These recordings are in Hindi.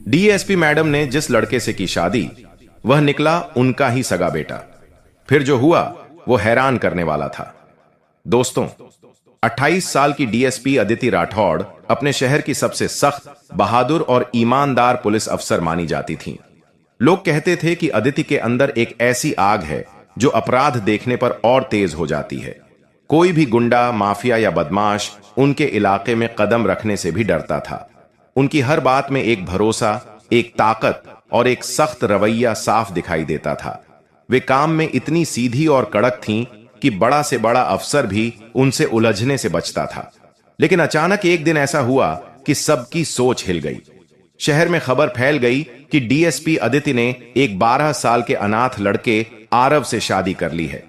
डीएसपी मैडम ने जिस लड़के से की शादी, वह निकला उनका ही सगा बेटा। फिर जो हुआ वो हैरान करने वाला था। दोस्तों, 28 साल की डीएसपी अदिति राठौड़ अपने शहर की सबसे सख्त, बहादुर और ईमानदार पुलिस अफसर मानी जाती थीं। लोग कहते थे कि अदिति के अंदर एक ऐसी आग है जो अपराध देखने पर और तेज हो जाती है। कोई भी गुंडा, माफिया या बदमाश उनके इलाके में कदम रखने से भी डरता था। उनकी हर बात में एक भरोसा, एक ताकत और एक सख्त रवैया साफ दिखाई देता था। वे काम में इतनी सीधी और कड़क थीं कि बड़ा से बड़ा अफसर भी उनसे उलझने से बचता था। लेकिन अचानक एक दिन ऐसा हुआ कि सबकी सोच हिल गई। शहर में खबर फैल गई कि डीएसपी अदिति ने एक 12 साल के अनाथ लड़के आरव से शादी कर ली है।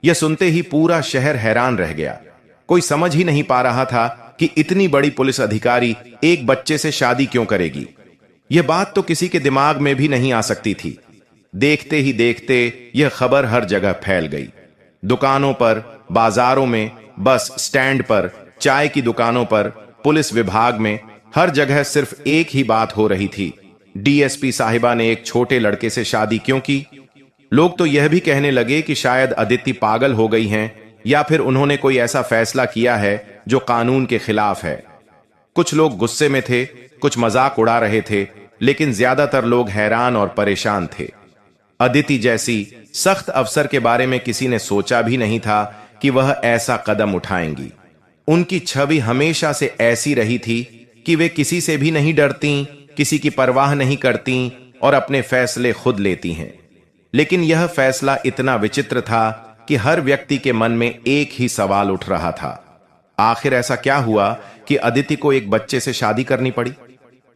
यह सुनते ही पूरा शहर हैरान रह गया। कोई समझ ही नहीं पा रहा था कि इतनी बड़ी पुलिस अधिकारी एक बच्चे से शादी क्यों करेगी। यह बात तो किसी के दिमाग में भी नहीं आ सकती थी। देखते ही देखते यह खबर हर जगह फैल गई। दुकानों पर, बाजारों में, बस स्टैंड पर, चाय की दुकानों पर, पुलिस विभाग में, हर जगह सिर्फ एक ही बात हो रही थी, डीएसपी साहिबा ने एक छोटे लड़के से शादी क्यों की। लोग तो यह भी कहने लगे कि शायद अदिति पागल हो गई हैं या फिर उन्होंने कोई ऐसा फैसला किया है जो कानून के खिलाफ है। कुछ लोग गुस्से में थे, कुछ मजाक उड़ा रहे थे, लेकिन ज्यादातर लोग हैरान और परेशान थे। अदिति जैसी सख्त अफसर के बारे में किसी ने सोचा भी नहीं था कि वह ऐसा कदम उठाएंगी। उनकी छवि हमेशा से ऐसी रही थी कि वे किसी से भी नहीं डरती, किसी की परवाह नहीं करती और अपने फैसले खुद लेती हैं। लेकिन यह फैसला इतना विचित्र था कि हर व्यक्ति के मन में एक ही सवाल उठ रहा था, आखिर ऐसा क्या हुआ कि अदिति को एक बच्चे से शादी करनी पड़ी।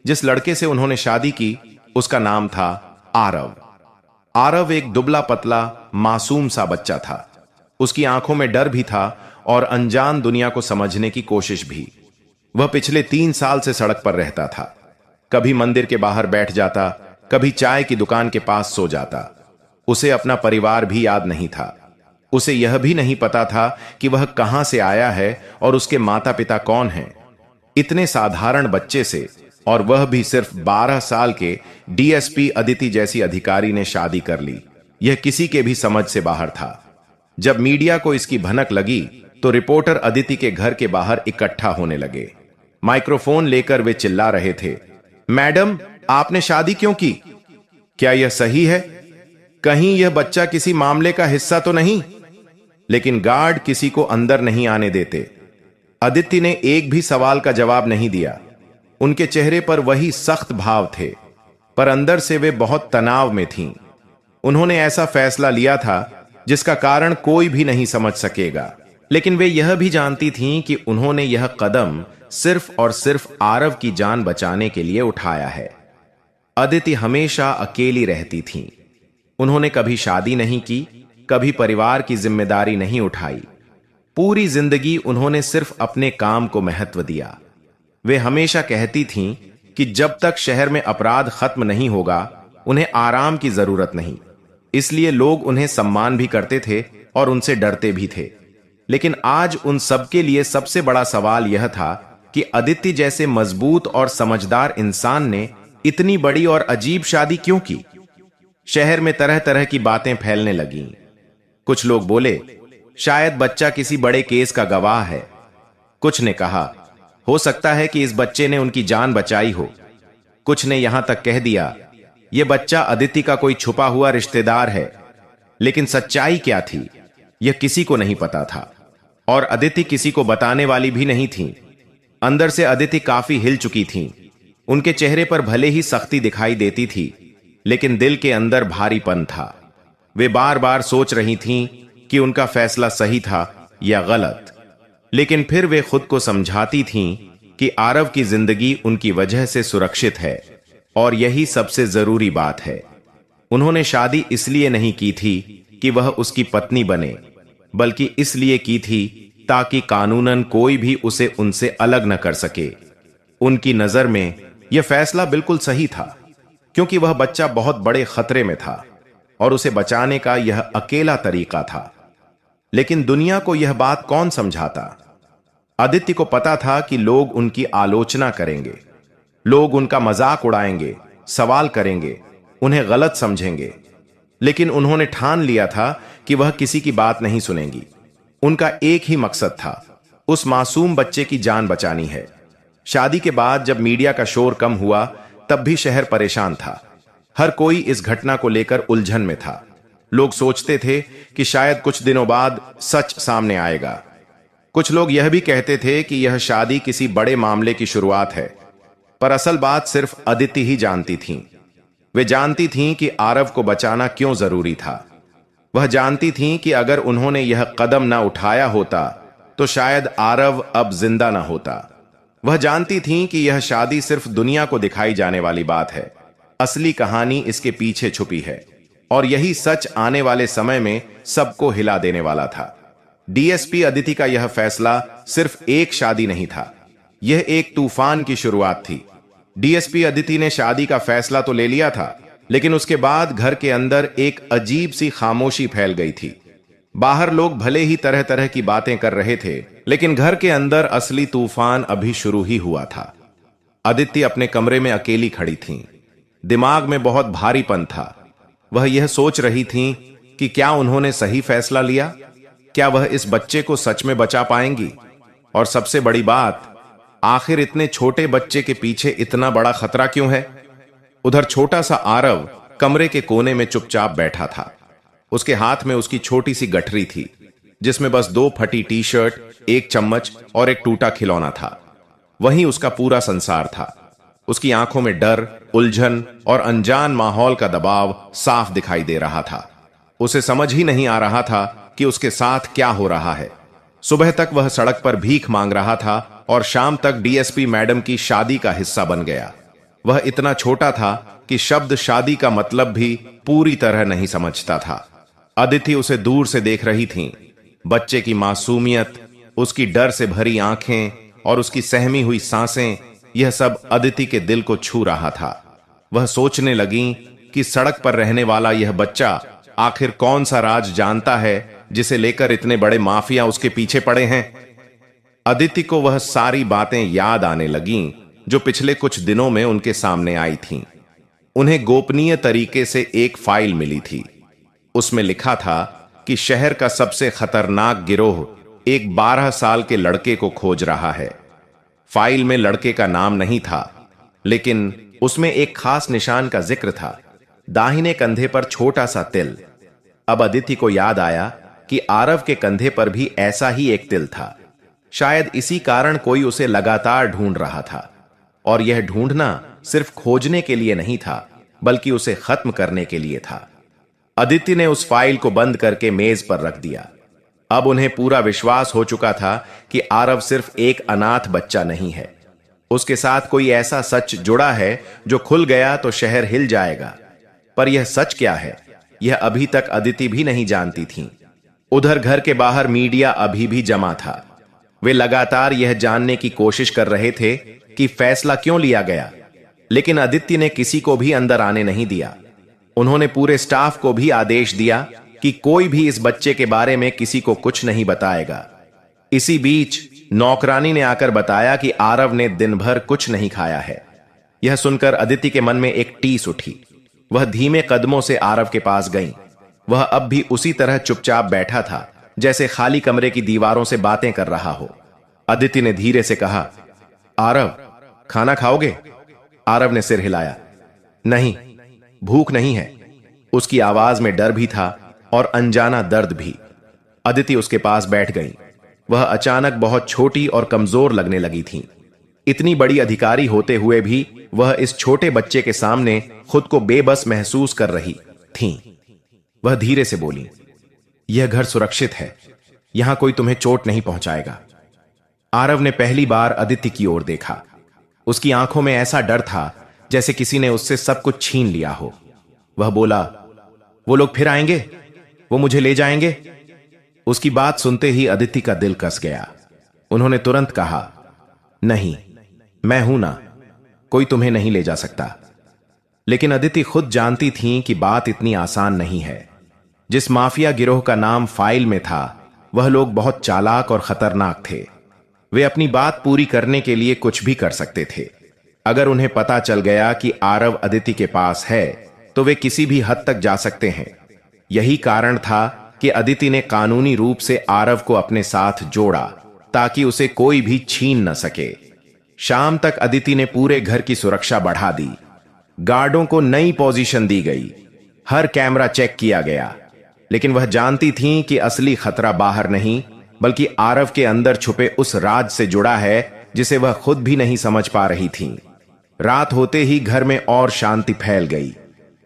जिस लड़के से उन्होंने शादी की उसका नाम था आरव। आरव एक दुबला पतला मासूम सा बच्चा था। उसकी आंखों में डर भी था और अनजान दुनिया को समझने की कोशिश भी। वह पिछले 3 साल से सड़क पर रहता था। कभी मंदिर के बाहर बैठ जाता, कभी चाय की दुकान के पास सो जाता। उसे अपना परिवार भी याद नहीं था। उसे यह भी नहीं पता था कि वह कहां से आया है और उसके माता पिता कौन हैं। इतने साधारण बच्चे से, और वह भी सिर्फ 12 साल के, डीएसपी अदिति जैसी अधिकारी ने शादी कर ली, यह किसी के भी समझ से बाहर था। जब मीडिया को इसकी भनक लगी तो रिपोर्टर अदिति के घर के बाहर इकट्ठा होने लगे। माइक्रोफोन लेकर वे चिल्ला रहे थे, मैडम, आपने शादी क्यों की? क्या यह सही है? कहीं यह बच्चा किसी मामले का हिस्सा तो नहीं? लेकिन गार्ड किसी को अंदर नहीं आने देते। अदिति ने एक भी सवाल का जवाब नहीं दिया। उनके चेहरे पर वही सख्त भाव थे, पर अंदर से वे बहुत तनाव में थीं। उन्होंने ऐसा फैसला लिया था जिसका कारण कोई भी नहीं समझ सकेगा, लेकिन वे यह भी जानती थीं कि उन्होंने यह कदम सिर्फ और सिर्फ आरव की जान बचाने के लिए उठाया है। अदिति हमेशा अकेली रहती थीं। उन्होंने कभी शादी नहीं की, कभी परिवार की जिम्मेदारी नहीं उठाई। पूरी जिंदगी उन्होंने सिर्फ अपने काम को महत्व दिया। वे हमेशा कहती थीं कि जब तक शहर में अपराध खत्म नहीं होगा, उन्हें आराम की जरूरत नहीं। इसलिए लोग उन्हें सम्मान भी करते थे और उनसे डरते भी थे। लेकिन आज उन सबके लिए सबसे बड़ा सवाल यह था कि अदिति जैसे मजबूत और समझदार इंसान ने इतनी बड़ी और अजीब शादी क्यों की। शहर में तरह तरह की बातें फैलने लगीं। कुछ लोग बोले, शायद बच्चा किसी बड़े केस का गवाह है। कुछ ने कहा, हो सकता है कि इस बच्चे ने उनकी जान बचाई हो। कुछ ने यहां तक कह दिया, यह बच्चा अदिति का कोई छुपा हुआ रिश्तेदार है। लेकिन सच्चाई क्या थी, यह किसी को नहीं पता था, और अदिति किसी को बताने वाली भी नहीं थी। अंदर से अदिति काफी हिल चुकी थीं। उनके चेहरे पर भले ही सख्ती दिखाई देती थी, लेकिन दिल के अंदर भारीपन था। वे बार बार सोच रही थीं कि उनका फैसला सही था या गलत। लेकिन फिर वे खुद को समझाती थीं कि आरव की जिंदगी उनकी वजह से सुरक्षित है, और यही सबसे जरूरी बात है। उन्होंने शादी इसलिए नहीं की थी कि वह उसकी पत्नी बने, बल्कि इसलिए की थी ताकि कानूनन कोई भी उसे उनसे अलग न कर सके। उनकी नजर में यह फैसला बिल्कुल सही था, क्योंकि वह बच्चा बहुत बड़े खतरे में था और उसे बचाने का यह अकेला तरीका था। लेकिन दुनिया को यह बात कौन समझाता? अदिति को पता था कि लोग उनकी आलोचना करेंगे, लोग उनका मजाक उड़ाएंगे, सवाल करेंगे, उन्हें गलत समझेंगे। लेकिन उन्होंने ठान लिया था कि वह किसी की बात नहीं सुनेंगी। उनका एक ही मकसद था, उस मासूम बच्चे की जान बचानी है। शादी के बाद जब मीडिया का शोर कम हुआ, तब भी शहर परेशान था। हर कोई इस घटना को लेकर उलझन में था। लोग सोचते थे कि शायद कुछ दिनों बाद सच सामने आएगा। कुछ लोग यह भी कहते थे कि यह शादी किसी बड़े मामले की शुरुआत है। पर असल बात सिर्फ अदिति ही जानती थीं। वे जानती थीं कि आरव को बचाना क्यों जरूरी था। वह जानती थीं कि अगर उन्होंने यह कदम न उठाया होता तो शायद आरव अब जिंदा न होता। वह जानती थीं कि यह शादी सिर्फ दुनिया को दिखाई जाने वाली बात है, असली कहानी इसके पीछे छुपी है। और यही सच आने वाले समय में सबको हिला देने वाला था। डीएसपी अदिति का यह फैसला सिर्फ एक शादी नहीं था, यह एक तूफान की शुरुआत थी। डीएसपी अदिति ने शादी का फैसला तो ले लिया था, लेकिन उसके बाद घर के अंदर एक अजीब सी खामोशी फैल गई थी। बाहर लोग भले ही तरह तरह की बातें कर रहे थे, लेकिन घर के अंदर असली तूफान अभी शुरू ही हुआ था। अदिति अपने कमरे में अकेली खड़ी थीं। दिमाग में बहुत भारीपन था। वह यह सोच रही थीं कि क्या उन्होंने सही फैसला लिया, क्या वह इस बच्चे को सच में बचा पाएंगी, और सबसे बड़ी बात, आखिर इतने छोटे बच्चे के पीछे इतना बड़ा खतरा क्यों है। उधर छोटा सा आरव कमरे के कोने में चुपचाप बैठा था। उसके हाथ में उसकी छोटी सी गठरी थी, जिसमें बस 2 फटी टी शर्ट, 1 चम्मच और एक टूटा खिलौना था। वहीं उसका पूरा संसार था। उसकी आंखों में डर, उलझन और अनजान माहौल का दबाव साफ दिखाई दे रहा था। उसे समझ ही नहीं आ रहा था कि उसके साथ क्या हो रहा है। सुबह तक वह सड़क पर भीख मांग रहा था और शाम तक डीएसपी मैडम की शादी का हिस्सा बन गया। वह इतना छोटा था कि शब्द शादी का मतलब भी पूरी तरह नहीं समझता था। अदिति उसे दूर से देख रही थी। बच्चे की मासूमियत, उसकी डर से भरी आंखें और उसकी सहमी हुई सांसें, यह सब अदिति के दिल को छू रहा था। वह सोचने लगी कि सड़क पर रहने वाला यह बच्चा आखिर कौन सा राज जानता है जिसे लेकर इतने बड़े माफिया उसके पीछे पड़े हैं। अदिति को वह सारी बातें याद आने लगीं जो पिछले कुछ दिनों में उनके सामने आई थीं। उन्हें गोपनीय तरीके से एक फाइल मिली थी। उसमें लिखा था कि शहर का सबसे खतरनाक गिरोह एक 12 साल के लड़के को खोज रहा है। फाइल में लड़के का नाम नहीं था, लेकिन उसमें एक खास निशान का जिक्र था, दाहिने कंधे पर छोटा सा तिल। अब अदिति को याद आया कि आरव के कंधे पर भी ऐसा ही एक तिल था। शायद इसी कारण कोई उसे लगातार ढूंढ रहा था, और यह ढूंढना सिर्फ खोजने के लिए नहीं था, बल्कि उसे खत्म करने के लिए था। अदिति ने उस फाइल को बंद करके मेज पर रख दिया। अब उन्हें पूरा विश्वास हो चुका था कि आरव सिर्फ एक अनाथ बच्चा नहीं है। उसके साथ कोई ऐसा सच जुड़ा है जो खुल गया तो शहर हिल जाएगा। पर यह सच क्या है, यह अभी तक अदिति भी नहीं जानती थी। उधर घर के बाहर मीडिया अभी भी जमा था। वे लगातार यह जानने की कोशिश कर रहे थे कि फैसला क्यों लिया गया, लेकिन अदिति ने किसी को भी अंदर आने नहीं दिया। उन्होंने पूरे स्टाफ को भी आदेश दिया कि कोई भी इस बच्चे के बारे में किसी को कुछ नहीं बताएगा। इसी बीच नौकरानी ने आकर बताया कि आरव ने दिन भर कुछ नहीं खाया है। यह सुनकर अदिति के मन में एक टीस उठी। वह धीमे कदमों से आरव के पास गई। वह अब भी उसी तरह चुपचाप बैठा था, जैसे खाली कमरे की दीवारों से बातें कर रहा हो। अदिति ने धीरे से कहा, आरव, खाना खाओगे? आरव ने सिर हिलाया। नहीं, भूख नहीं है। उसकी आवाज में डर भी था और अनजाना दर्द भी। अदिति उसके पास बैठ गई। वह अचानक बहुत छोटी और कमजोर लगने लगी थी। इतनी बड़ी अधिकारी होते हुए भी वह इस छोटे बच्चे के सामने खुद को बेबस महसूस कर रही थी। वह धीरे से बोली, यह घर सुरक्षित है, यहां कोई तुम्हें चोट नहीं पहुंचाएगा। आरव ने पहली बार अदिति की ओर देखा। उसकी आंखों में ऐसा डर था जैसे किसी ने उससे सब कुछ छीन लिया हो। वह बोला, वो लोग फिर आएंगे, वो मुझे ले जाएंगे? उसकी बात सुनते ही अदिति का दिल कस गया। उन्होंने तुरंत कहा, नहीं, मैं हूं ना, कोई तुम्हें नहीं ले जा सकता। लेकिन अदिति खुद जानती थी कि बात इतनी आसान नहीं है। जिस माफिया गिरोह का नाम फाइल में था, वह लोग बहुत चालाक और खतरनाक थे। वे अपनी बात पूरी करने के लिए कुछ भी कर सकते थे। अगर उन्हें पता चल गया कि आरव अदिति के पास है तो वे किसी भी हद तक जा सकते हैं। यही कारण था कि अदिति ने कानूनी रूप से आरव को अपने साथ जोड़ा ताकि उसे कोई भी छीन न सके। शाम तक अदिति ने पूरे घर की सुरक्षा बढ़ा दी। गार्डों को नई पोजीशन दी गई, हर कैमरा चेक किया गया, लेकिन वह जानती थीं कि असली खतरा बाहर नहीं बल्कि आरव के अंदर छुपे उस राज से जुड़ा है जिसे वह खुद भी नहीं समझ पा रही थीं। रात होते ही घर में और शांति फैल गई।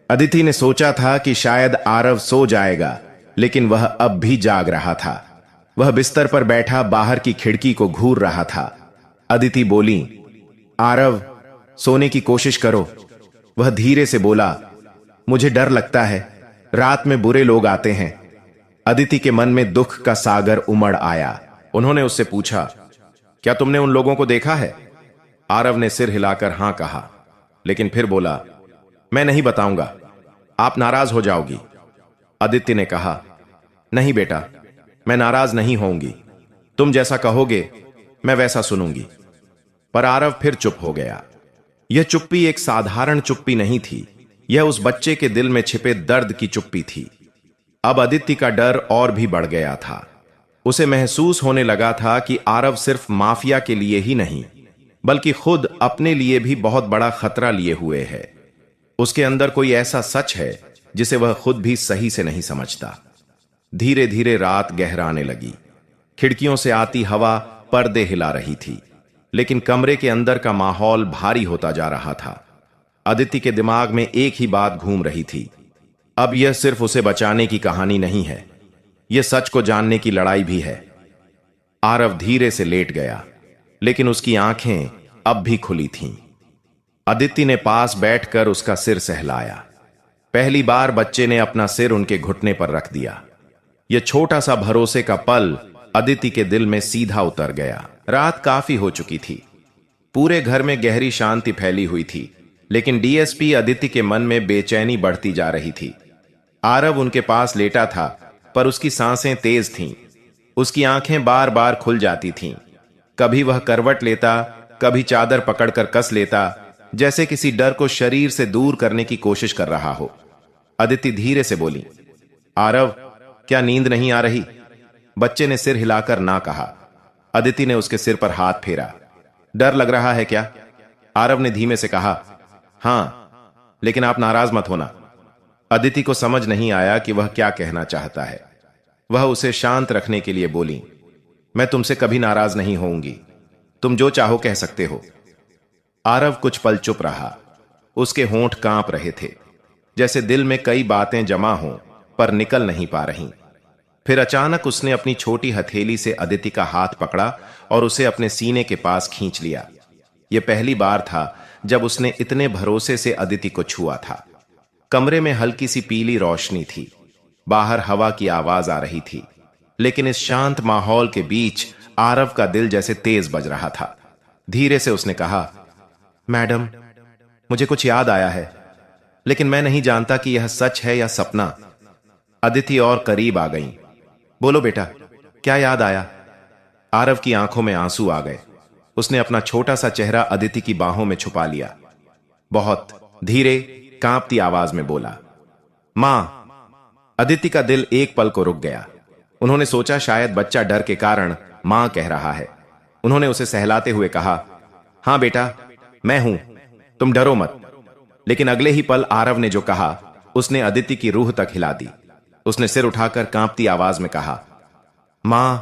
अदिति ने सोचा था कि शायद आरव सो जाएगा, लेकिन वह अब भी जाग रहा था। वह बिस्तर पर बैठा बाहर की खिड़की को घूर रहा था। अदिति बोली, आरव, सोने की कोशिश करो। वह धीरे से बोला, मुझे डर लगता है, रात में बुरे लोग आते हैं। अदिति के मन में दुख का सागर उमड़ आया। उन्होंने उससे पूछा, क्या तुमने उन लोगों को देखा है? आरव ने सिर हिलाकर हां कहा, लेकिन फिर बोला, मैं नहीं बताऊंगा, आप नाराज हो जाओगी। अदिति ने कहा, नहीं बेटा, मैं नाराज नहीं होऊंगी, तुम जैसा कहोगे मैं वैसा सुनूंगी। पर आरव फिर चुप हो गया। यह चुप्पी एक साधारण चुप्पी नहीं थी, यह उस बच्चे के दिल में छिपे दर्द की चुप्पी थी। अब अदिति का डर और भी बढ़ गया था। उसे महसूस होने लगा था कि आरव सिर्फ माफिया के लिए ही नहीं बल्कि खुद अपने लिए भी बहुत बड़ा खतरा लिए हुए है। उसके अंदर कोई ऐसा सच है जिसे वह खुद भी सही से नहीं समझता। धीरे धीरे रात गहराने लगी। खिड़कियों से आती हवा पर्दे हिला रही थी, लेकिन कमरे के अंदर का माहौल भारी होता जा रहा था। अदिति के दिमाग में एक ही बात घूम रही थी, अब यह सिर्फ उसे बचाने की कहानी नहीं है, यह सच को जानने की लड़ाई भी है। आरव धीरे से लेट गया, लेकिन उसकी आंखें अब भी खुली थीं। अदिति ने पास बैठकर उसका सिर सहलाया। पहली बार बच्चे ने अपना सिर उनके घुटने पर रख दिया। यह छोटा सा भरोसे का पल अदिति के दिल में सीधा उतर गया। रात काफी हो चुकी थी। पूरे घर में गहरी शांति फैली हुई थी, लेकिन डीएसपी अदिति के मन में बेचैनी बढ़ती जा रही थी। आरव उनके पास लेटा था, पर उसकी सांसें तेज थीं। उसकी आंखें बार बार खुल जाती थीं। कभी वह करवट लेता, कभी चादर पकड़कर कस लेता, जैसे किसी डर को शरीर से दूर करने की कोशिश कर रहा हो। अदिति धीरे से बोली, आरव, क्या नींद नहीं आ रही? बच्चे ने सिर हिलाकर ना कहा। अदिति ने उसके सिर पर हाथ फेरा। डर लग रहा है क्या? आरव ने धीमे से कहा, हां, लेकिन आप नाराज मत होना। अदिति को समझ नहीं आया कि वह क्या कहना चाहता है। वह उसे शांत रखने के लिए बोली, मैं तुमसे कभी नाराज नहीं होऊंगी, तुम जो चाहो कह सकते हो। आरव कुछ पल चुप रहा। उसके होंठ कांप रहे थे, जैसे दिल में कई बातें जमा हों पर निकल नहीं पा रहीं। फिर अचानक उसने अपनी छोटी हथेली से अदिति का हाथ पकड़ा और उसे अपने सीने के पास खींच लिया। यह पहली बार था जब उसने इतने भरोसे से अदिति को छुआ था। कमरे में हल्की सी पीली रोशनी थी। बाहर हवा की आवाज आ रही थी, लेकिन इस शांत माहौल के बीच आरव का दिल जैसे तेज बज रहा था। धीरे से उसने कहा, मैडम, मुझे कुछ याद आया है, लेकिन मैं नहीं जानता कि यह सच है या सपना। अदिति और करीब आ गई। बोलो बेटा, क्या याद आया? आरव की आंखों में आंसू आ गए। उसने अपना छोटा सा चेहरा अदिति की बाहों में छुपा लिया। बहुत धीरे, कांपती आवाज में बोला, मां। अदिति का दिल एक पल को रुक गया। उन्होंने सोचा शायद बच्चा डर के कारण मां कह रहा है। उन्होंने उसे सहलाते हुए कहा, हां बेटा, मैं हूं, तुम डरो मत। लेकिन अगले ही पल आरव ने जो कहा उसने अदिति की रूह तक हिला दी। उसने सिर उठाकर कांपती आवाज में कहा, मां,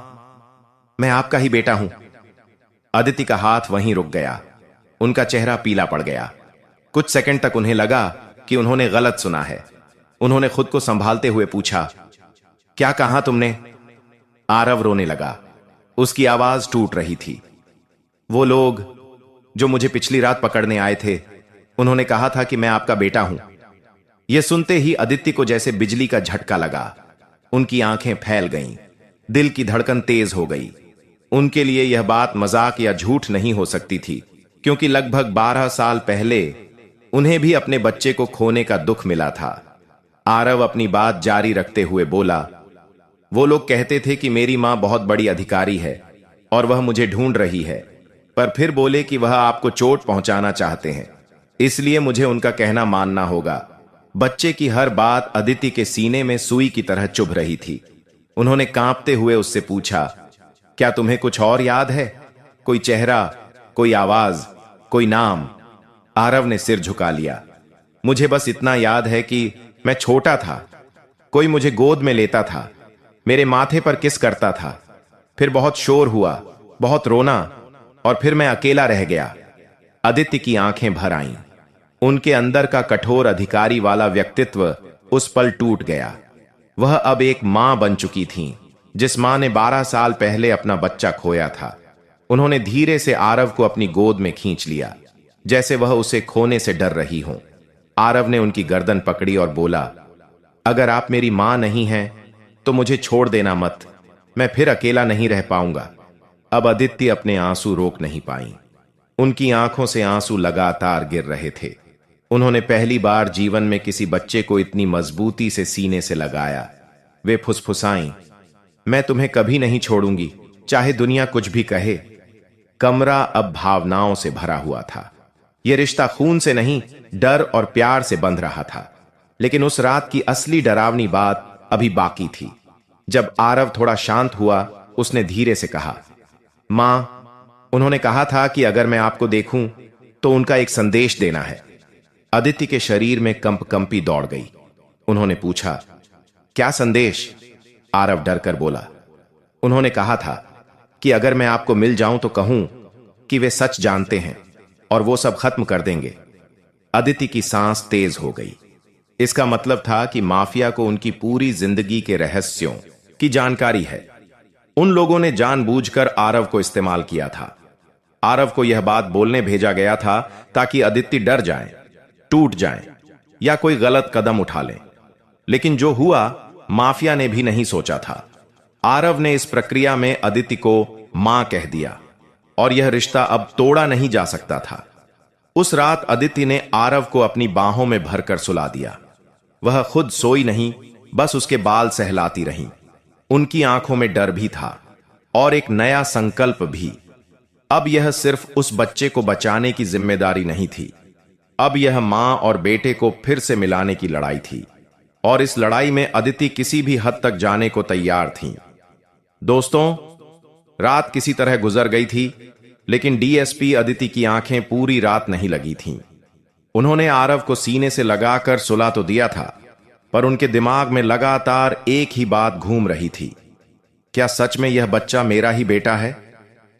मैं आपका ही बेटा हूं। अदिति का हाथ वहीं रुक गया। उनका चेहरा पीला पड़ गया। कुछ सेकंड तक उन्हें लगा कि उन्होंने गलत सुना है। उन्होंने खुद को संभालते हुए पूछा, क्या कहा तुमने? आरव रोने लगा। उसकी आवाज टूट रही थी। वो लोग जो मुझे पिछली रात पकड़ने आए थे, उन्होंने कहा था कि मैं आपका बेटा हूं। यह सुनते ही अदिति को जैसे बिजली का झटका लगा। उनकी आंखें फैल गईं, दिल की धड़कन तेज हो गई। उनके लिए यह बात मजाक या झूठ नहीं हो सकती थी, क्योंकि लगभग 12 साल पहले उन्हें भी अपने बच्चे को खोने का दुख मिला था। आरव अपनी बात जारी रखते हुए बोला, वो लोग कहते थे कि मेरी मां बहुत बड़ी अधिकारी है और वह मुझे ढूंढ रही है। पर फिर बोले कि वह आपको चोट पहुंचाना चाहते हैं, इसलिए मुझे उनका कहना मानना होगा। बच्चे की हर बात अदिति के सीने में सुई की तरह चुभ रही थी। उन्होंने कांपते हुए उससे पूछा, क्या तुम्हें कुछ और याद है? कोई चेहरा, कोई आवाज, कोई नाम? आरव ने सिर झुका लिया। मुझे बस इतना याद है कि मैं छोटा था, कोई मुझे गोद में लेता था, मेरे माथे पर किस करता था, फिर बहुत शोर हुआ, बहुत रोना, और फिर मैं अकेला रह गया। अदिति की आंखें भर आईं। उनके अंदर का कठोर अधिकारी वाला व्यक्तित्व उस पल टूट गया। वह अब एक मां बन चुकी थीं, जिस मां ने 12 साल पहले अपना बच्चा खोया था। उन्होंने धीरे से आरव को अपनी गोद में खींच लिया, जैसे वह उसे खोने से डर रही हो। आरव ने उनकी गर्दन पकड़ी और बोला, अगर आप मेरी मां नहीं हैं तो मुझे छोड़ देना मत, मैं फिर अकेला नहीं रह पाऊंगा। अब अदिति अपने आंसू रोक नहीं पाई। उनकी आंखों से आंसू लगातार गिर रहे थे। उन्होंने पहली बार जीवन में किसी बच्चे को इतनी मजबूती से सीने से लगाया। वे फुसफुसाईं, मैं तुम्हें कभी नहीं छोड़ूंगी, चाहे दुनिया कुछ भी कहे। कमरा अब भावनाओं से भरा हुआ था। यह रिश्ता खून से नहीं, डर और प्यार से बंध रहा था। लेकिन उस रात की असली डरावनी बात अभी बाकी थी। जब आरव थोड़ा शांत हुआ, उसने धीरे से कहा, मां, उन्होंने कहा था कि अगर मैं आपको देखूं तो उनका एक संदेश देना है। अदिति के शरीर में कंपी दौड़ गई। उन्होंने पूछा, क्या संदेश? आरव डर कर बोला, उन्होंने कहा था कि अगर मैं आपको मिल जाऊं तो कहूं कि वे सच जानते हैं और वो सब खत्म कर देंगे। अदिति की सांस तेज हो गई। इसका मतलब था कि माफिया को उनकी पूरी जिंदगी के रहस्यों की जानकारी है। उन लोगों ने जानबूझकर आरव को इस्तेमाल किया था। आरव को यह बात बोलने भेजा गया था ताकि अदिति डर जाए, टूट जाए या कोई गलत कदम उठा ले। लेकिन जो हुआ, माफिया ने भी नहीं सोचा था। आरव ने इस प्रक्रिया में अदिति को मां कह दिया और यह रिश्ता अब तोड़ा नहीं जा सकता था। उस रात अदिति ने आरव को अपनी बाहों में भरकर सुला दिया। वह खुद सोई नहीं, बस उसके बाल सहलाती रहीं। उनकी आंखों में डर भी था और एक नया संकल्प भी। अब यह सिर्फ उस बच्चे को बचाने की जिम्मेदारी नहीं थी, अब यह मां और बेटे को फिर से मिलाने की लड़ाई थी। और इस लड़ाई में अदिति किसी भी हद तक जाने को तैयार थीं। दोस्तों, रात किसी तरह गुजर गई थी, लेकिन डीएसपी अदिति की आंखें पूरी रात नहीं लगी थीं। उन्होंने आरव को सीने से लगाकर सुला तो दिया था, पर उनके दिमाग में लगातार एक ही बात घूम रही थी, क्या सच में यह बच्चा मेरा ही बेटा है?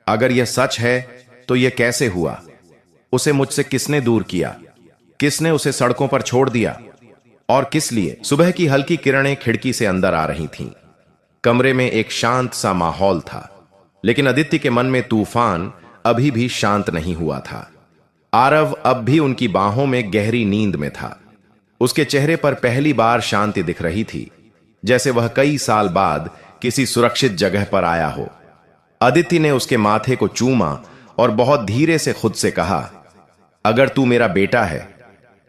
अगर यह सच है तो यह कैसे हुआ? उसे मुझसे किसने दूर किया? किसने उसे सड़कों पर छोड़ दिया? और किस लिए? सुबह की हल्की किरणें खिड़की से अंदर आ रही थीं। कमरे में एक शांत सा माहौल था, लेकिन अदिति के मन में तूफान अभी भी शांत नहीं हुआ था। आरव अब भी उनकी बाहों में गहरी नींद में था। उसके चेहरे पर पहली बार शांति दिख रही थी, जैसे वह कई साल बाद किसी सुरक्षित जगह पर आया हो। अदिति ने उसके माथे को चूमा और बहुत धीरे से खुद से कहा, अगर तू मेरा बेटा है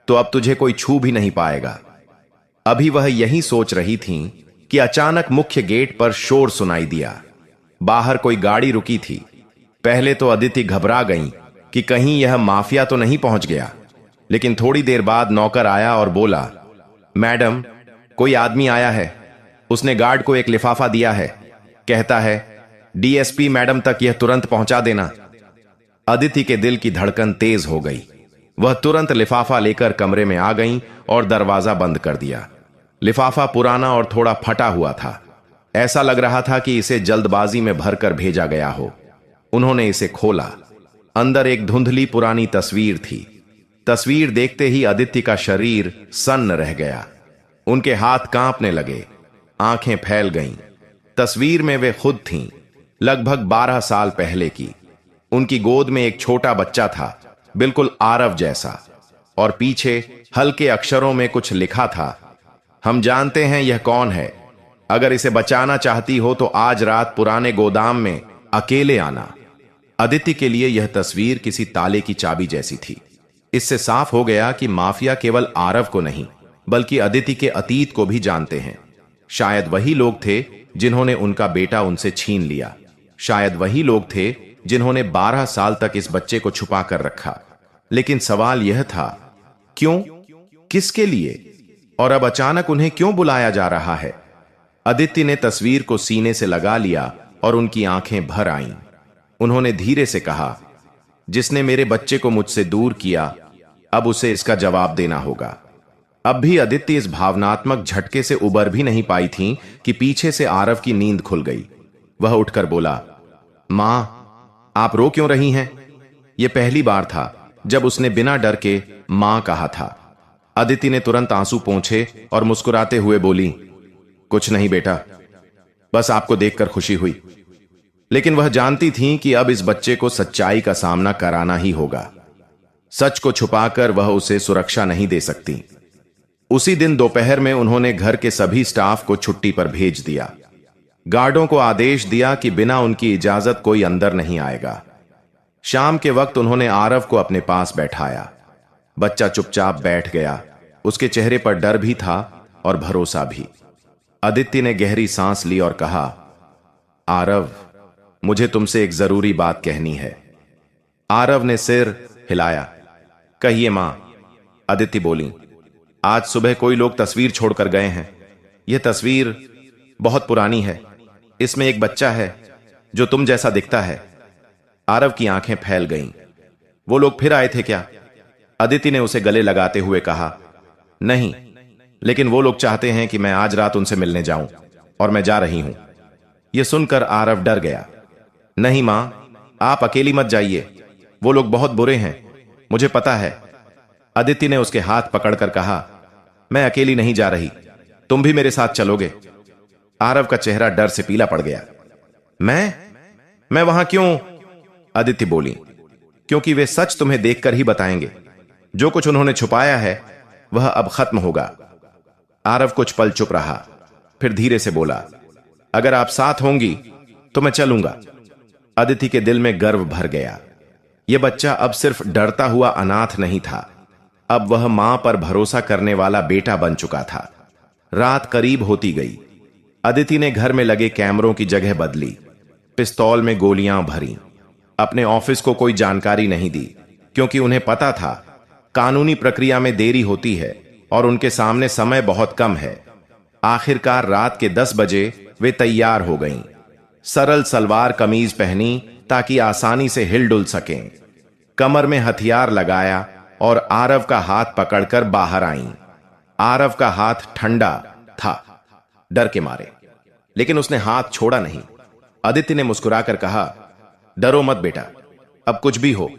तो अब तुझे कोई छू भी नहीं पाएगा। अभी वह यही सोच रही थीं कि अचानक मुख्य गेट पर शोर सुनाई दिया। बाहर कोई गाड़ी रुकी थी। पहले तो अदिति घबरा गईं कि कहीं यह माफिया तो नहीं पहुंच गया, लेकिन थोड़ी देर बाद नौकर आया और बोला, मैडम, कोई आदमी आया है, उसने गार्ड को एक लिफाफा दिया है, कहता है डीएसपी मैडम तक यह तुरंत पहुंचा देना। अदिति के दिल की धड़कन तेज हो गई। वह तुरंत लिफाफा लेकर कमरे में आ गईं और दरवाजा बंद कर दिया। लिफाफा पुराना और थोड़ा फटा हुआ था। ऐसा लग रहा था कि इसे जल्दबाजी में भरकर भेजा गया हो। उन्होंने इसे खोला। अंदर एक धुंधली पुरानी तस्वीर थी। तस्वीर देखते ही अदिति का शरीर सन्न रह गया। उनके हाथ कांपने लगे, आंखें फैल गईं। तस्वीर में वे खुद थीं, लगभग 12 साल पहले की। उनकी गोद में एक छोटा बच्चा था, बिल्कुल आरव जैसा, और पीछे हल्के अक्षरों में कुछ लिखा था, हम जानते हैं यह कौन है। अगर इसे बचाना चाहती हो तो आज रात पुराने गोदाम में अकेले आना। अदिति के लिए यह तस्वीर किसी ताले की चाबी जैसी थी। इससे साफ हो गया कि माफिया केवल आरव को नहीं, बल्कि अदिति के अतीत को भी जानते हैं। शायद वही लोग थे जिन्होंने उनका बेटा उनसे छीन लिया। शायद वही लोग थे जिन्होंने 12 साल तक इस बच्चे को छुपा कर रखा। लेकिन सवाल यह था, क्यों, किसके लिए, और अब अचानक उन्हें क्यों बुलाया जा रहा है? अदिति ने तस्वीर को सीने से लगा लिया और उनकी आंखें भर आईं। उन्होंने धीरे से कहा, जिसने मेरे बच्चे को मुझसे दूर किया, अब उसे इसका जवाब देना होगा। अब भी अदिति इस भावनात्मक झटके से उबर भी नहीं पाई थीं कि पीछे से आरव की नींद खुल गई। वह उठकर बोला, मां, आप रो क्यों रही हैं? यह पहली बार था जब उसने बिना डर के मां कहा था। अदिति ने तुरंत आंसू पोंछे और मुस्कुराते हुए बोली, कुछ नहीं बेटा, बस आपको देखकर खुशी हुई। लेकिन वह जानती थी कि अब इस बच्चे को सच्चाई का सामना कराना ही होगा। सच को छुपाकर वह उसे सुरक्षा नहीं दे सकती। उसी दिन दोपहर में उन्होंने घर के सभी स्टाफ को छुट्टी पर भेज दिया। गार्डों को आदेश दिया कि बिना उनकी इजाजत कोई अंदर नहीं आएगा। शाम के वक्त उन्होंने आरव को अपने पास बैठाया। बच्चा चुपचाप बैठ गया। उसके चेहरे पर डर भी था और भरोसा भी। अदिति ने गहरी सांस ली और कहा, आरव, मुझे तुमसे एक जरूरी बात कहनी है। आरव ने सिर हिलाया। कहिए मां, अदिति बोली। आज सुबह कोई लोग तस्वीर छोड़कर गए हैं। यह तस्वीर बहुत पुरानी है। इसमें एक बच्चा है जो तुम जैसा दिखता है। आरव की आंखें फैल गईं। वो लोग फिर आए थे क्या? अदिति ने उसे गले लगाते हुए कहा, नहीं, लेकिन वो लोग चाहते हैं कि मैं आज रात उनसे मिलने जाऊं, और मैं जा रही हूं। यह सुनकर आरव डर गया। नहीं मां, आप अकेली मत जाइए। वो लोग बहुत बुरे हैं, मुझे पता है। अदिति ने उसके हाथ पकड़कर कहा, मैं अकेली नहीं जा रही, तुम भी मेरे साथ चलोगे। आरव का चेहरा डर से पीला पड़ गया। मैं वहां क्यों? अदिति बोली, क्योंकि वे सच तुम्हें देखकर ही बताएंगे। जो कुछ उन्होंने छुपाया है वह अब खत्म होगा। आरव कुछ पल चुप रहा, फिर धीरे से बोला, अगर आप साथ होंगी तो मैं चलूंगा। अदिति के दिल में गर्व भर गया। यह बच्चा अब सिर्फ डरता हुआ अनाथ नहीं था, अब वह मां पर भरोसा करने वाला बेटा बन चुका था। रात करीब होती गई। अदिति ने घर में लगे कैमरों की जगह बदली, पिस्तौल में गोलियां भरी। अपने ऑफिस को कोई जानकारी नहीं दी, क्योंकि उन्हें पता था कानूनी प्रक्रिया में देरी होती है और उनके सामने समय बहुत कम है। आखिरकार रात के 10 बजे वे तैयार हो गईं। सरल सलवार कमीज पहनी ताकि आसानी से हिलडुल सकें। कमर में हथियार लगाया और आरव का हाथ पकड़कर बाहर आईं। आरव का हाथ ठंडा था, डर के मारे, लेकिन उसने हाथ छोड़ा नहीं। अदिति ने मुस्कुराकर कहा, डरो मत बेटा, अब कुछ भी हो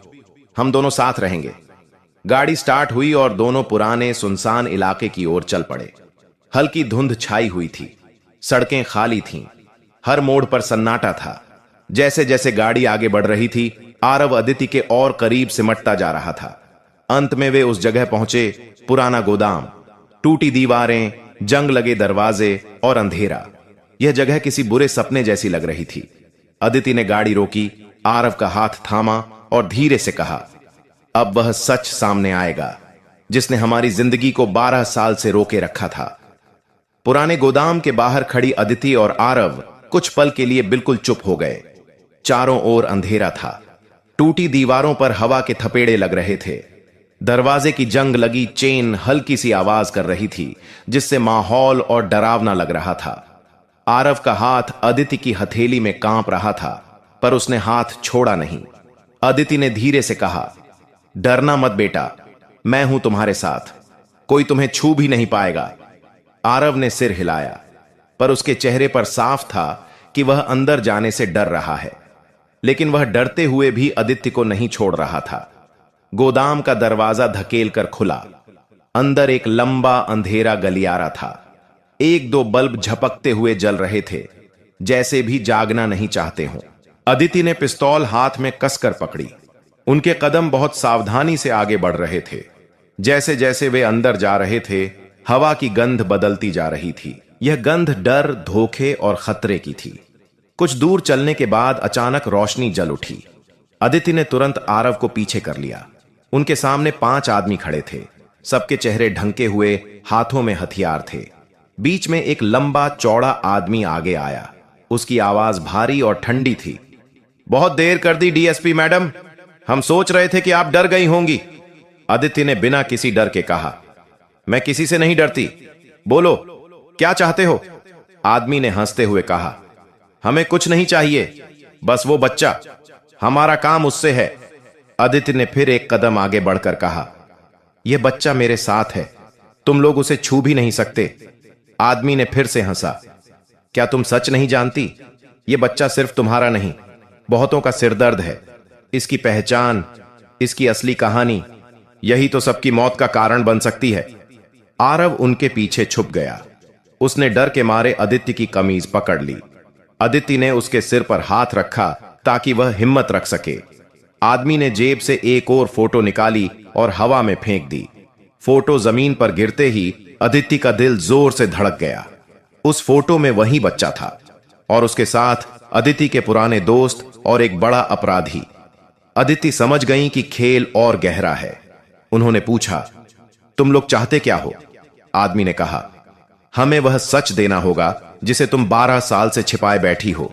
हम दोनों साथ रहेंगे। गाड़ी स्टार्ट हुई और दोनों पुराने सुनसान इलाके की ओर चल पड़े। हल्की धुंध छाई हुई थी, सड़कें खाली थीं, हर मोड़ पर सन्नाटा था। जैसे जैसे गाड़ी आगे बढ़ रही थी, आरव अदिति के और करीब सिमटता जा रहा था। अंत में वे उस जगह पहुंचे, पुराना गोदाम, टूटी दीवारें, जंग लगे दरवाजे और अंधेरा। यह जगह किसी बुरे सपने जैसी लग रही थी। अदिति ने गाड़ी रोकी, आरव का हाथ थामा और धीरे से कहा, अब वह सच सामने आएगा जिसने हमारी जिंदगी को 12 साल से रोके रखा था। पुराने गोदाम के बाहर खड़ी अदिति और आरव कुछ पल के लिए बिल्कुल चुप हो गए। चारों ओर अंधेरा था। टूटी दीवारों पर हवा के थपेड़े लग रहे थे। दरवाजे की जंग लगी चेन हल्की सी आवाज कर रही थी, जिससे माहौल और डरावना लग रहा था। आरव का हाथ अदिति की हथेली में कांप रहा था, पर उसने हाथ छोड़ा नहीं। अदिति ने धीरे से कहा, डरना मत बेटा, मैं हूं तुम्हारे साथ, कोई तुम्हें छू भी नहीं पाएगा। आरव ने सिर हिलाया, पर उसके चेहरे पर साफ था कि वह अंदर जाने से डर रहा है, लेकिन वह डरते हुए भी अदिति को नहीं छोड़ रहा था। गोदाम का दरवाजा धकेल कर खुला। अंदर एक लंबा अंधेरा गलियारा था। 1-2 बल्ब झपकते हुए जल रहे थे, जैसे भी जागना नहीं चाहते हों। अदिति ने पिस्तौल हाथ में कसकर पकड़ी। उनके कदम बहुत सावधानी से आगे बढ़ रहे थे। जैसे जैसे वे अंदर जा रहे थे, हवा की गंध बदलती जा रही थी। यह गंध डर, धोखे और खतरे की थी। कुछ दूर चलने के बाद अचानक रोशनी जल उठी। अदिति ने तुरंत आरव को पीछे कर लिया। उनके सामने 5 आदमी खड़े थे। सबके चेहरे ढंके हुए, हाथों में हथियार थे। बीच में एक लंबा चौड़ा आदमी आगे आया। उसकी आवाज भारी और ठंडी थी। बहुत देर कर दी डीएसपी मैडम, हम सोच रहे थे कि आप डर गई होंगी। अदिति ने बिना किसी डर के कहा। मैं किसी से नहीं डरती, बोलो क्या चाहते हो? आदमी ने हंसते हुए कहा। हमें कुछ नहीं चाहिए, बस वो बच्चा, हमारा काम उससे है। अदिति ने फिर एक कदम आगे बढ़कर कहा, यह बच्चा मेरे साथ है, तुम लोग उसे छू भी नहीं सकते। आदमी ने फिर से हंसा। क्या तुम सच नहीं जानती? यह बच्चा सिर्फ तुम्हारा नहीं, बहुतों का सिरदर्द है। इसकी पहचान, इसकी असली कहानी, यही तो सबकी मौत का कारण बन सकती है। आरव उनके पीछे छुप गया। उसने डर के मारे अदिति की कमीज पकड़ ली। अदिति ने उसके सिर पर हाथ रखा ताकि वह हिम्मत रख सके। आदमी ने जेब से एक और फोटो निकाली और हवा में फेंक दी। फोटो जमीन पर गिरते ही अदिति का दिल जोर से धड़क गया। उस फोटो में वही बच्चा था और उसके साथ अदिति के पुराने दोस्त और एक बड़ा अपराधी। अदिति समझ गई कि खेल और गहरा है। उन्होंने पूछा, तुम लोग चाहते क्या हो? आदमी ने कहा, हमें वह सच देना होगा जिसे तुम 12 साल से छिपाए बैठी हो।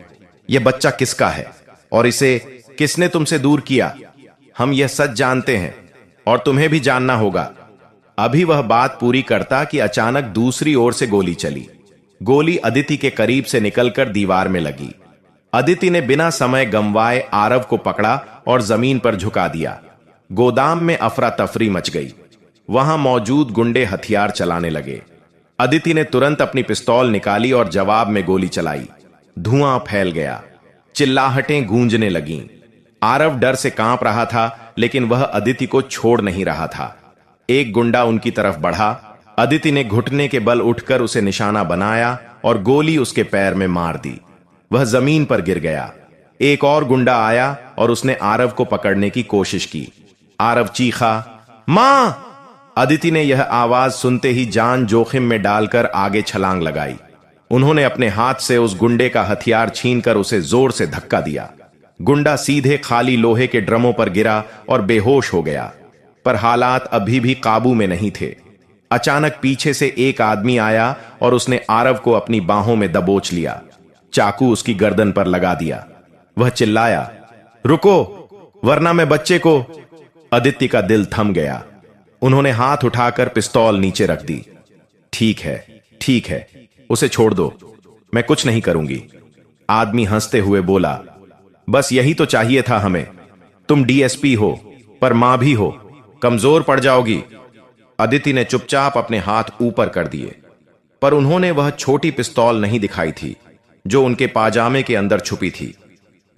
यह बच्चा किसका है और इसे किसने तुमसे दूर किया? हम यह सच जानते हैं और तुम्हें भी जानना होगा। अभी वह बात पूरी करता कि अचानक दूसरी ओर से गोली चली। गोली अदिति के करीब से निकलकर दीवार में लगी। अदिति ने बिना समय गंवाए आरव को पकड़ा और जमीन पर झुका दिया। गोदाम में अफरा तफरी मच गई। वहां मौजूद गुंडे हथियार चलाने लगे। अदिति ने तुरंत अपनी पिस्तौल निकाली और जवाब में गोली चलाई। धुआं फैल गया, चिल्लाहटें गूंजने लगीं। आरव डर से कांप रहा था, लेकिन वह अदिति को छोड़ नहीं रहा था। एक गुंडा उनकी तरफ बढ़ा। अदिति ने घुटने के बल उठकर उसे निशाना बनाया और गोली उसके पैर में मार दी। वह जमीन पर गिर गया। एक और गुंडा आया और उसने आरव को पकड़ने की कोशिश की। आरव चीखा, मां! अदिति ने यह आवाज सुनते ही जान जोखिम में डालकर आगे छलांग लगाई। उन्होंने अपने हाथ से उस गुंडे का हथियार छीनकर उसे जोर से धक्का दिया। गुंडा सीधे खाली लोहे के ड्रमों पर गिरा और बेहोश हो गया, पर हालात अभी भी काबू में नहीं थे। अचानक पीछे से एक आदमी आया और उसने आरव को अपनी बाहों में दबोच लिया। चाकू उसकी गर्दन पर लगा दिया। वह चिल्लाया, रुको वरना मैं बच्चे को। अदिति का दिल थम गया। उन्होंने हाथ उठाकर पिस्तौल नीचे रख दी। ठीक है, उसे छोड़ दो, मैं कुछ नहीं करूंगी। आदमी हंसते हुए बोला, बस यही तो चाहिए था हमें। तुम डीएसपी हो पर मां भी हो, कमजोर पड़ जाओगी। अदिति ने चुपचाप अपने हाथ ऊपर कर दिए, पर उन्होंने वह छोटी पिस्तौल नहीं दिखाई थी जो उनके पाजामे के अंदर छुपी थी।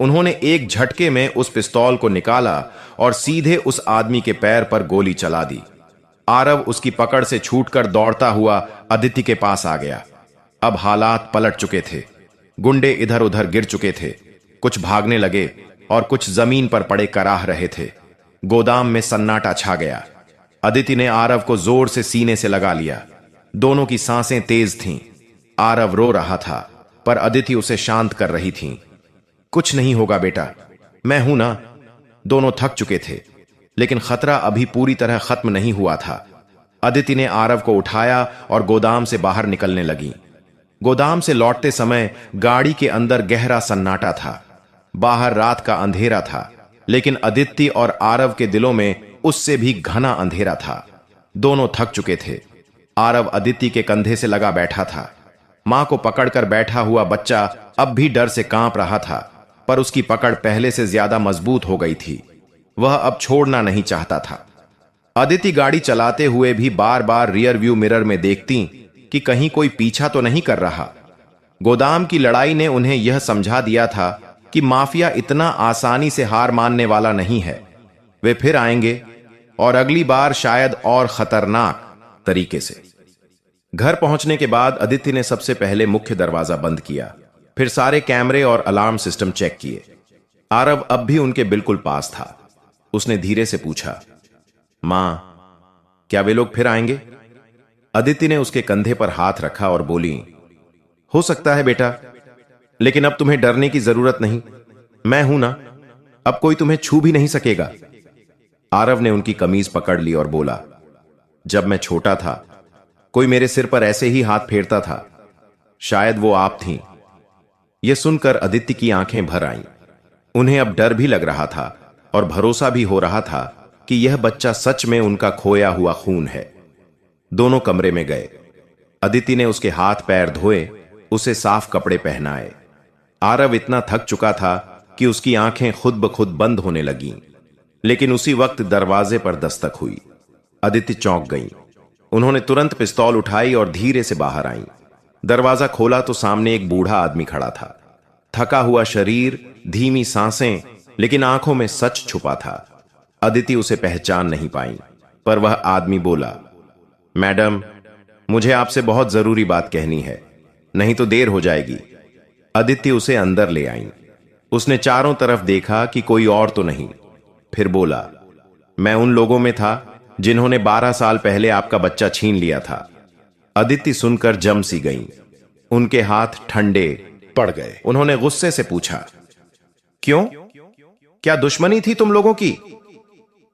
उन्होंने एक झटके में उस पिस्तौल को निकाला और सीधे उस आदमी के पैर पर गोली चला दी। आरव उसकी पकड़ से छूटकर दौड़ता हुआ अदिति के पास आ गया। अब हालात पलट चुके थे। गुंडे इधर उधर गिर चुके थे, कुछ भागने लगे और कुछ जमीन पर पड़े कराह रहे थे। गोदाम में सन्नाटा छा गया। अदिति ने आरव को जोर से सीने से लगा लिया। दोनों की सांसें तेज थीं। आरव रो रहा था, पर अदिति उसे शांत कर रही थी। कुछ नहीं होगा बेटा, मैं हूं ना। दोनों थक चुके थे, लेकिन खतरा अभी पूरी तरह खत्म नहीं हुआ था। अदिति ने आरव को उठाया और गोदाम से बाहर निकलने लगी। गोदाम से लौटते समय गाड़ी के अंदर गहरा सन्नाटा था। बाहर रात का अंधेरा था, लेकिन अदिति और आरव के दिलों में उससे भी घना अंधेरा था। दोनों थक चुके थे। आरव अदिति के कंधे से लगा बैठा था। मां को पकड़कर बैठा हुआ बच्चा अब भी डर से कांप रहा था, पर उसकी पकड़ पहले से ज्यादा मजबूत हो गई थी। वह अब छोड़ना नहीं चाहता था। अदिति गाड़ी चलाते हुए भी बार बार रियर व्यू मिरर में देखती कि कहीं कोई पीछा तो नहीं कर रहा। गोदाम की लड़ाई ने उन्हें यह समझा दिया था कि माफिया इतना आसानी से हार मानने वाला नहीं है। वे फिर आएंगे, और अगली बार शायद और खतरनाक तरीके से। घर पहुंचने के बाद अदिति ने सबसे पहले मुख्य दरवाजा बंद किया, फिर सारे कैमरे और अलार्म सिस्टम चेक किए। आरव अब भी उनके बिल्कुल पास था। उसने धीरे से पूछा, मां, क्या वे लोग फिर आएंगे? अदिति ने उसके कंधे पर हाथ रखा और बोली, हो सकता है बेटा, लेकिन अब तुम्हें डरने की जरूरत नहीं। मैं हूं ना, अब कोई तुम्हें छू भी नहीं सकेगा। आरव ने उनकी कमीज पकड़ ली और बोला, जब मैं छोटा था कोई मेरे सिर पर ऐसे ही हाथ फेरता था, शायद वो आप थीं। यह सुनकर अदिति की आंखें भर आईं। उन्हें अब डर भी लग रहा था और भरोसा भी हो रहा था कि यह बच्चा सच में उनका खोया हुआ खून है। दोनों कमरे में गए। अदिति ने उसके हाथ पैर धोए, उसे साफ कपड़े पहनाए। आरव इतना थक चुका था कि उसकी आंखें खुद ब खुद बंद होने लगीं। लेकिन उसी वक्त दरवाजे पर दस्तक हुई। अदिति चौंक गई। उन्होंने तुरंत पिस्तौल उठाई और धीरे से बाहर आईं। दरवाजा खोला तो सामने एक बूढ़ा आदमी खड़ा था। थका हुआ शरीर, धीमी सांसें, लेकिन आंखों में सच छुपा था। अदिति उसे पहचान नहीं पाई, पर वह आदमी बोला, मैडम, मुझे आपसे बहुत जरूरी बात कहनी है, नहीं तो देर हो जाएगी। अदिति उसे अंदर ले आई। उसने चारों तरफ देखा कि कोई और तो नहीं। फिर बोला, मैं उन लोगों में था जिन्होंने 12 साल पहले आपका बच्चा छीन लिया था। अदिति सुनकर जम सी गई। उनके हाथ ठंडे पड़ गए। उन्होंने गुस्से से पूछा, क्यों? क्या दुश्मनी थी तुम लोगों की?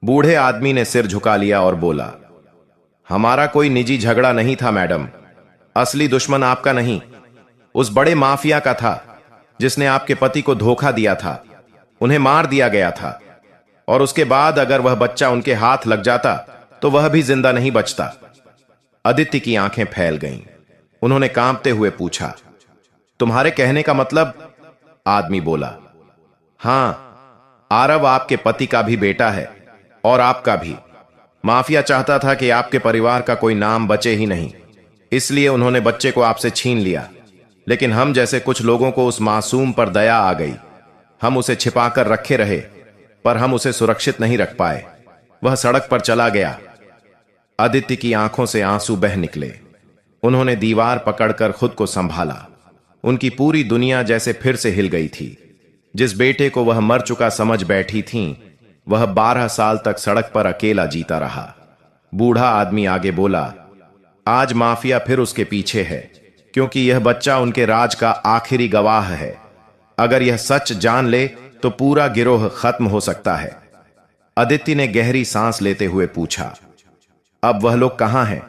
बूढ़े आदमी ने सिर झुका लिया और बोला, हमारा कोई निजी झगड़ा नहीं था मैडम। असली दुश्मन आपका नहीं, उस बड़े माफिया का था जिसने आपके पति को धोखा दिया था। उन्हें मार दिया गया था और उसके बाद अगर वह बच्चा उनके हाथ लग जाता तो वह भी जिंदा नहीं बचता। अदिति की आंखें फैल गईं। उन्होंने कांपते हुए पूछा, तुम्हारे कहने का मतलब? आदमी बोला, हां, आरव आपके पति का भी बेटा है और आपका भी। माफिया चाहता था कि आपके परिवार का कोई नाम बचे ही नहीं, इसलिए उन्होंने बच्चे को आपसे छीन लिया। लेकिन हम जैसे कुछ लोगों को उस मासूम पर दया आ गई। हम उसे छिपाकर रखे रहे, पर हम उसे सुरक्षित नहीं रख पाए। वह सड़क पर चला गया। अदिति की आंखों से आंसू बह निकले। उन्होंने दीवार पकड़कर खुद को संभाला। उनकी पूरी दुनिया जैसे फिर से हिल गई थी। जिस बेटे को वह मर चुका समझ बैठी थीं, वह 12 साल तक सड़क पर अकेला जीता रहा। बूढ़ा आदमी आगे बोला, आज माफिया फिर उसके पीछे है, क्योंकि यह बच्चा उनके राज का आखिरी गवाह है। अगर यह सच जान ले तो पूरा गिरोह खत्म हो सकता है। अदिति ने गहरी सांस लेते हुए पूछा, अब वह लोग कहां हैं?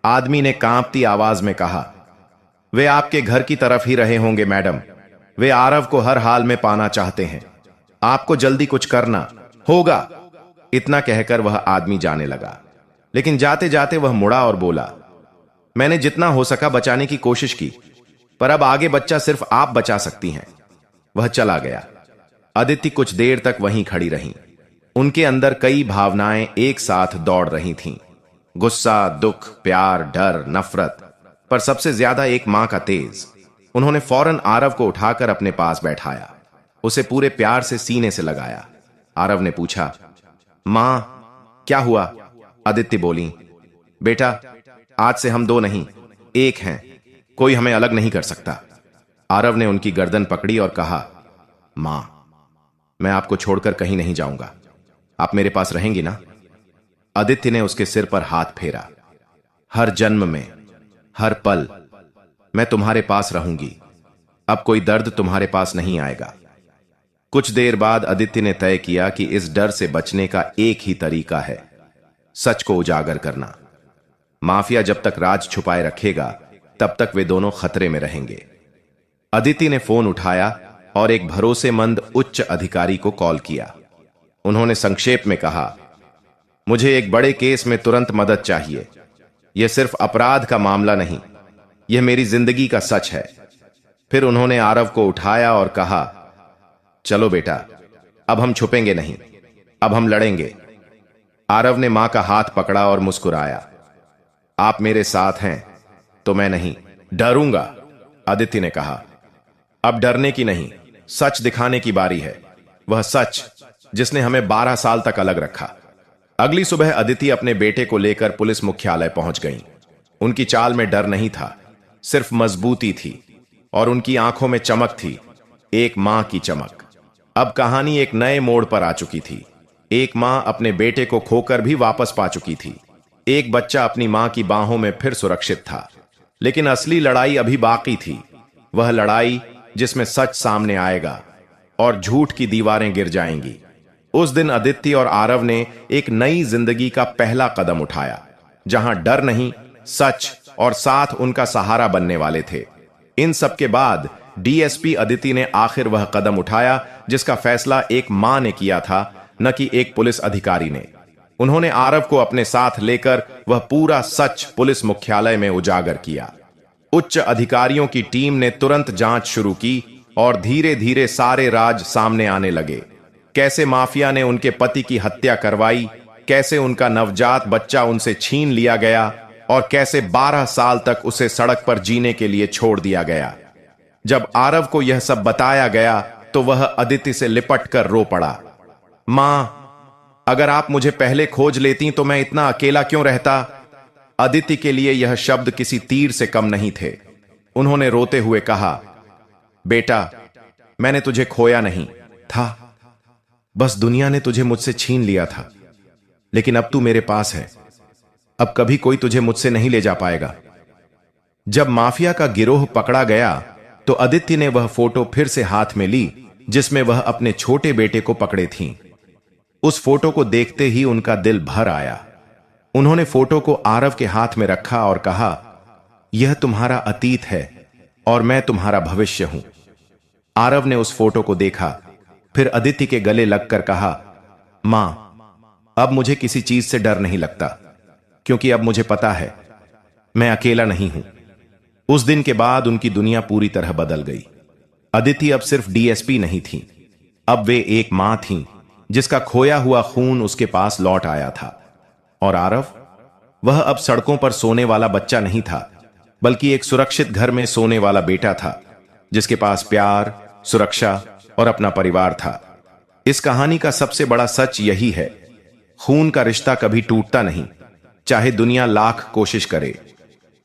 आदमी ने कांपती आवाज में कहा, वे आपके घर की तरफ ही रहे होंगे मैडम। वे आरव को हर हाल में पाना चाहते हैं। आपको जल्दी कुछ करना होगा। इतना कहकर वह आदमी जाने लगा, लेकिन जाते जाते वह मुड़ा और बोला, मैंने जितना हो सका बचाने की कोशिश की, पर अब आगे बच्चा सिर्फ आप बचा सकती हैं। वह चला गया। अदिति कुछ देर तक वहीं खड़ी रहीं। उनके अंदर कई भावनाएं एक साथ दौड़ रही थीं। गुस्सा, दुख, प्यार, डर, नफरत, पर सबसे ज्यादा एक मां का तेज। उन्होंने फौरन आरव को उठाकर अपने पास बैठाया, उसे पूरे प्यार से सीने से लगाया। आरव ने पूछा, मां, क्या हुआ? अदिति बोली, बेटा, आज से हम दो नहीं, एक हैं। कोई हमें अलग नहीं कर सकता। आरव ने उनकी गर्दन पकड़ी और कहा, मां, मैं आपको छोड़कर कहीं नहीं जाऊंगा। आप मेरे पास रहेंगी ना? अदिति ने उसके सिर पर हाथ फेरा। हर जन्म में, हर पल मैं तुम्हारे पास रहूंगी। अब कोई दर्द तुम्हारे पास नहीं आएगा। कुछ देर बाद अदिति ने तय किया कि इस डर से बचने का एक ही तरीका है, सच को उजागर करना। माफिया जब तक राज छुपाए रखेगा, तब तक वे दोनों खतरे में रहेंगे। अदिति ने फोन उठाया और एक भरोसेमंद उच्च अधिकारी को कॉल किया। उन्होंने संक्षेप में कहा, मुझे एक बड़े केस में तुरंत मदद चाहिए। यह सिर्फ अपराध का मामला नहीं, यह मेरी जिंदगी का सच है। फिर उन्होंने आरव को उठाया और कहा, चलो बेटा, अब हम छुपेंगे नहीं, अब हम लड़ेंगे। आरव ने मां का हाथ पकड़ा और मुस्कुराया, आप मेरे साथ हैं तो मैं नहीं डरूंगा। अदिति ने कहा, अब डरने की नहीं, सच दिखाने की बारी है। वह सच जिसने हमें 12 साल तक अलग रखा। अगली सुबह अदिति अपने बेटे को लेकर पुलिस मुख्यालय पहुंच गईं। उनकी चाल में डर नहीं था, सिर्फ मजबूती थी, और उनकी आंखों में चमक थी, एक मां की चमक। अब कहानी एक नए मोड़ पर आ चुकी थी। एक मां अपने बेटे को खोकर भी वापस पा चुकी थी। एक बच्चा अपनी मां की बाहों में फिर सुरक्षित था। लेकिन असली लड़ाई अभी बाकी थी। वह लड़ाई जिसमें सच सामने आएगा और झूठ की दीवारें गिर जाएंगी। उस दिन अदिति और आरव ने एक नई जिंदगी का पहला कदम उठाया, जहां डर नहीं, सच और साथ उनका सहारा बनने वाले थे। इन सब के बाद डीएसपी अदिति ने आखिर वह कदम उठाया जिसका फैसला एक मां ने किया था, न कि एक पुलिस अधिकारी ने। उन्होंने आरव को अपने साथ लेकर वह पूरा सच पुलिस मुख्यालय में उजागर किया। उच्च अधिकारियों की टीम ने तुरंत जांच शुरू की और धीरे धीरे सारे राज सामने आने लगे। कैसे माफिया ने उनके पति की हत्या करवाई, कैसे उनका नवजात बच्चा उनसे छीन लिया गया और कैसे 12 साल तक उसे सड़क पर जीने के लिए छोड़ दिया गया। जब आरव को यह सब बताया गया तो वह अदिति से लिपट कर रो पड़ा। मां, अगर आप मुझे पहले खोज लेती तो मैं इतना अकेला क्यों रहता। अदिति के लिए यह शब्द किसी तीर से कम नहीं थे। उन्होंने रोते हुए कहा, बेटा, मैंने तुझे खोया नहीं था, बस दुनिया ने तुझे मुझसे छीन लिया था। लेकिन अब तू मेरे पास है, अब कभी कोई तुझे मुझसे नहीं ले जा पाएगा। जब माफिया का गिरोह पकड़ा गया तो अदिति ने वह फोटो फिर से हाथ में ली जिसमें वह अपने छोटे बेटे को पकड़े थीं। उस फोटो को देखते ही उनका दिल भर आया। उन्होंने फोटो को आरव के हाथ में रखा और कहा, यह तुम्हारा अतीत है और मैं तुम्हारा भविष्य हूं। आरव ने उस फोटो को देखा, फिर अदिति के गले लगकर कहा, मां, अब मुझे किसी चीज से डर नहीं लगता, क्योंकि अब मुझे पता है मैं अकेला नहीं हूं। उस दिन के बाद उनकी दुनिया पूरी तरह बदल गई। अदिति अब सिर्फ डीएसपी नहीं थी, अब वे एक मां थीं जिसका खोया हुआ खून उसके पास लौट आया था। और आरव, वह अब सड़कों पर सोने वाला बच्चा नहीं था, बल्कि एक सुरक्षित घर में सोने वाला बेटा था जिसके पास प्यार, सुरक्षा और अपना परिवार था। इस कहानी का सबसे बड़ा सच यही है, खून का रिश्ता कभी टूटता नहीं, चाहे दुनिया लाख कोशिश करे।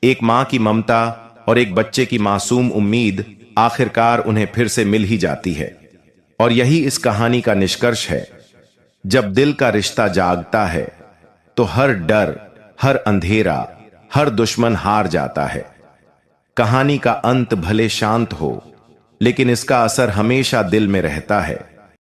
एक मां की ममता और एक बच्चे की मासूम उम्मीद आखिरकार उन्हें फिर से मिल ही जाती है। और यही इस कहानी का निष्कर्ष है, जब दिल का रिश्ता जागता है तो हर डर, हर अंधेरा, हर दुश्मन हार जाता है। कहानी का अंत भले शांत हो, लेकिन इसका असर हमेशा दिल में रहता है।